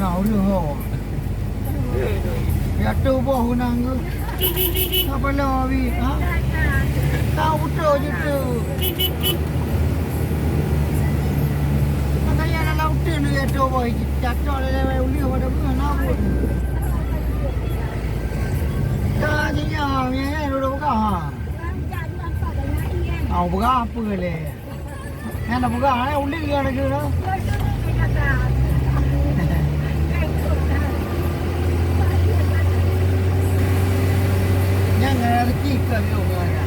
nào được hổ ya tu bo hunang apa lo wi ha tao uto je tu makanya nak laut tu ya tu boy jatuh le uli pada mana pun ta je nya ru ru ka ha au buka apa le nak buka uli ya nak ke Jangan kita juga ya.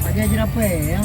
Ada jerapah ya.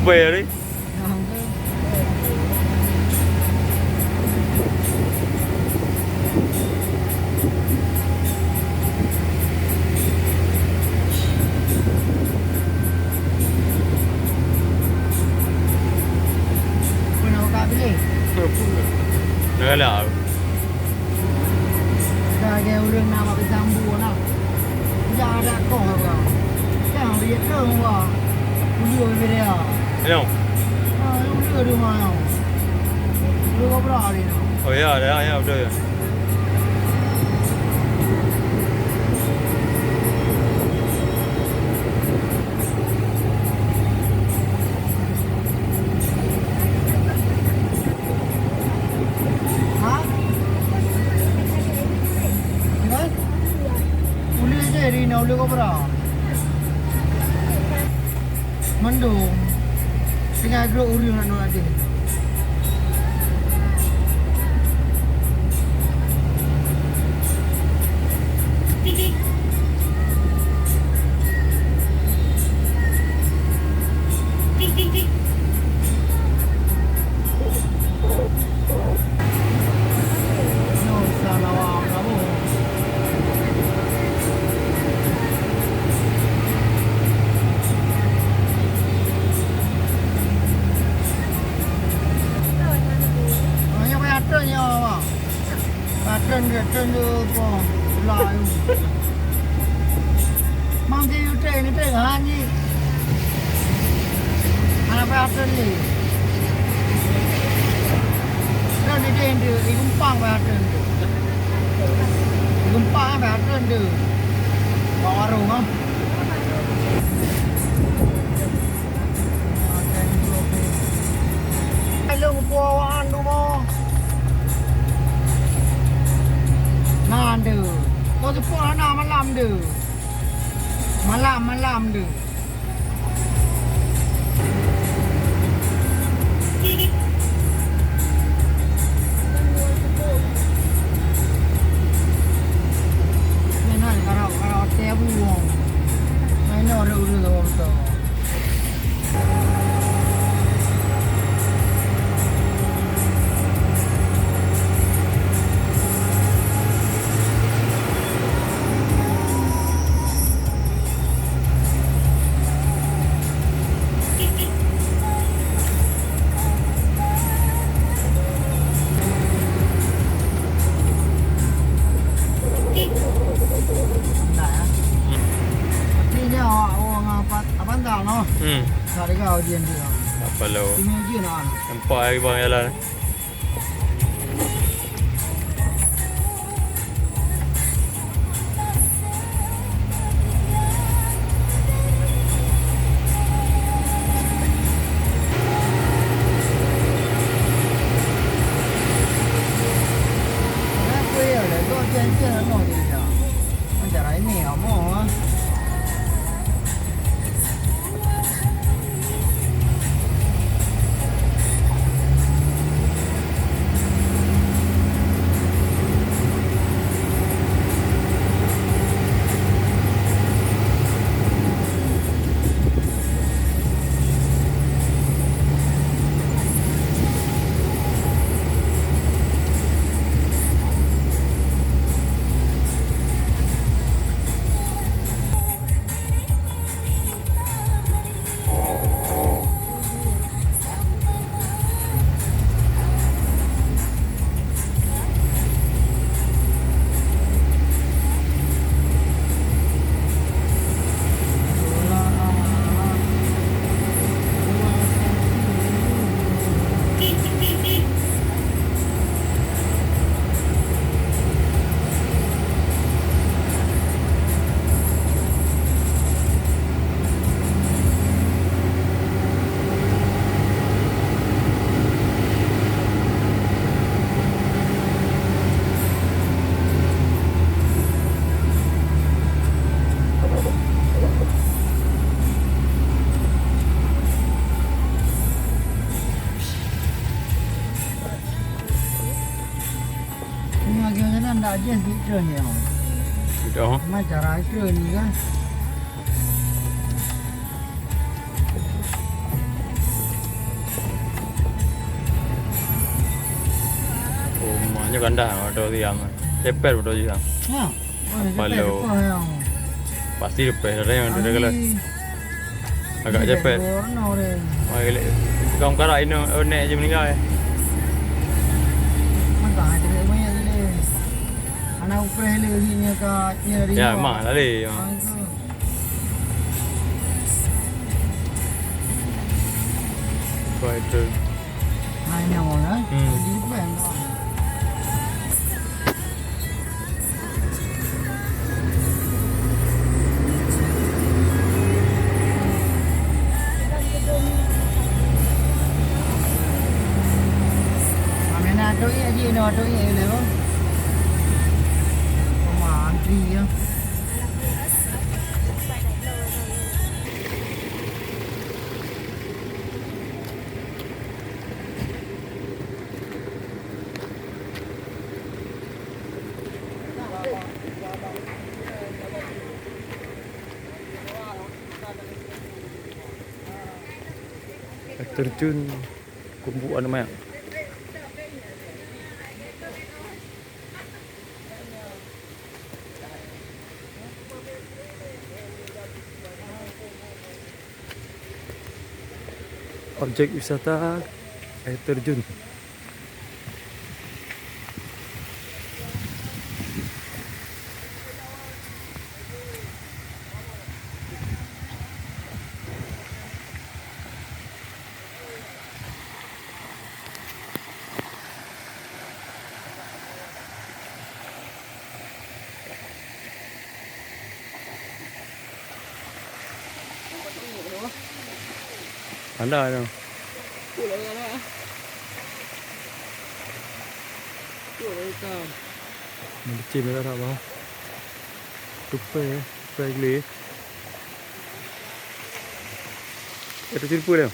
Về đi. Nggak lah. Dah dia udah nama besambu nak. Dah ada kau apa? Jangan dia kau apa? Udah dia. Không? Udah di mana? Udah berapa hari nak? Oh ya, ya udah ya. Udah kau berapa? Mendung. Tengah grup uri nak nak ada. Trơn po lại mang cái trơn này trơn hả nhỉ anh phải trơn gì trơn này trơn được thì cũng pang phải trơn được gempa berada tu. Baru ah. Hello puan tu mo. Nandu. Kau tu puan nak malam tu. Malam tu. Kalau tebu, mana orang tu. Apa dah no? Cari kau ujian dia. Apa lo? Ini ujian apa? Nampak lagi bang jalan. Apa ya? Lepas ujian no dia. Macam ini apa? Bagaimana anda aja di train ya? Sudah. Macam cara train ni kan? Oh, maknya ganda auto dia mah. Cepet auto dia. Ha. Kalau pasti cepet ada yang dia kalau agak cepet. Wah, kau kara ini nek je meninggal. Anak upre le sini ka nyeri. Ya, mah lah le. Kau itu. Hai nama lah. Di pen. Mana tu ya di no tu ya le. Ya. Terjun kumpulan namanya. Objek wisata air terjun. Anda no. Pulau ada. Pulau ikan. Mencin dah tak apa. Tupai geli. Itu tipu dia.